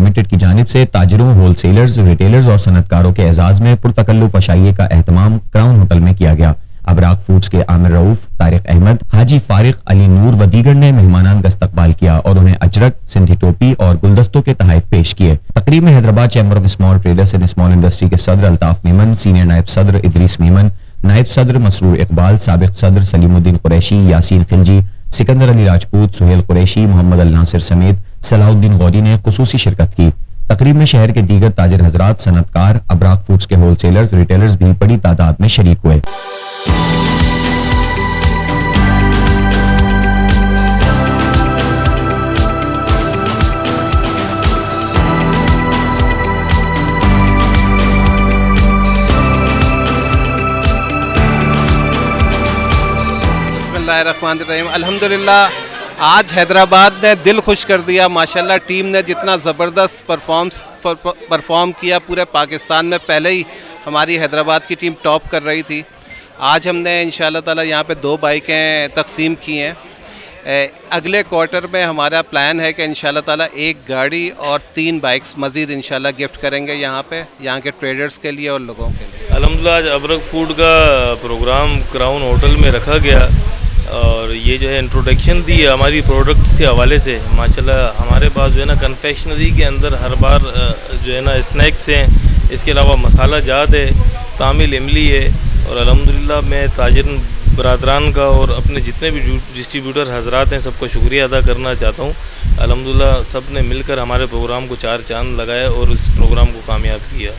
Limited की जानिब से ताजरों, होलसेलर्स, रिटेलर्स और सनतकारों के एजाज में पुरतकल्लुफ अशाइये का एहतमाम क्राउन होटल में किया गया। अबराक फूड्स के आमिर रऊफ, तारिक अहमद, हाजी फारिक, अली नूर व दीगर ने मेहमानान का इस्तकबाल किया और उन्हें अजरक, सिंधी टोपी और गुलदस्तों के तहफ़ पेश किए। तकरीब में Hyderabad chamber of small traders and small industry के सदर अल्ताफ मेमन, सीनियर नायब सदर इदरीस मेमन, नायब सदर मसरूर इकबाल, साबिक सदर सलीमुद्दीन कुरैशी, यासीन खिलजी, सिकंदर अली राजपूत, सुहेल कुरैशी, मोहम्मद अल नासिर समेत सलाहुद्दीन गौरी ने खुसूसी शिरकत की। तकरीब में शहर के दीगर ताजिर हजरात, सनतकार, अबराक फूड्स के होलसेलर्स, रिटेलर्स भी बड़ी तादाद में शरीक हुए। बिस्मिल्लाहिर्रहमानिर्रहीम। अल्हम्दुलिल्लाह आज हैदराबाद ने दिल खुश कर दिया। माशाल्लाह टीम ने जितना ज़बरदस्त परफॉर्म किया, पूरे पाकिस्तान में पहले ही हमारी हैदराबाद की टीम टॉप कर रही थी। आज हमने इंशाल्लाह ताला यहाँ पे 2 बाइकें तकसीम की हैं। अगले क्वार्टर में हमारा प्लान है कि इंशाल्लाह ताला 1 गाड़ी और 3 बाइक्स मज़ीद इंशाल्लाह गिफ्ट करेंगे यहाँ पे, यहाँ के ट्रेडर्स के लिए और लोगों के लिए। अल्हम्दुलिल्लाह आज अबरक फूड का प्रोग्राम क्राउन होटल में रखा गया और ये जो है इंट्रोडक्शन दी है हमारी प्रोडक्ट्स के हवाले से। माशाल्लाह हमारे पास जो है ना कन्फेक्शनरी के अंदर हर बार जो है ना स्नैक्स हैं, इसके अलावा मसाला जात है, तामिल इमली है। और अल्हम्दुलिल्लाह मैं ताजिर बरादरान का और अपने जितने भी डिस्ट्रीब्यूटर हजरात हैं सबका शुक्रिया अदा करना चाहता हूँ। अल्हम्दुलिल्लाह सब ने मिलकर हमारे प्रोग्राम को 4 चांद लगाए और इस प्रोग्राम को कामयाब किया।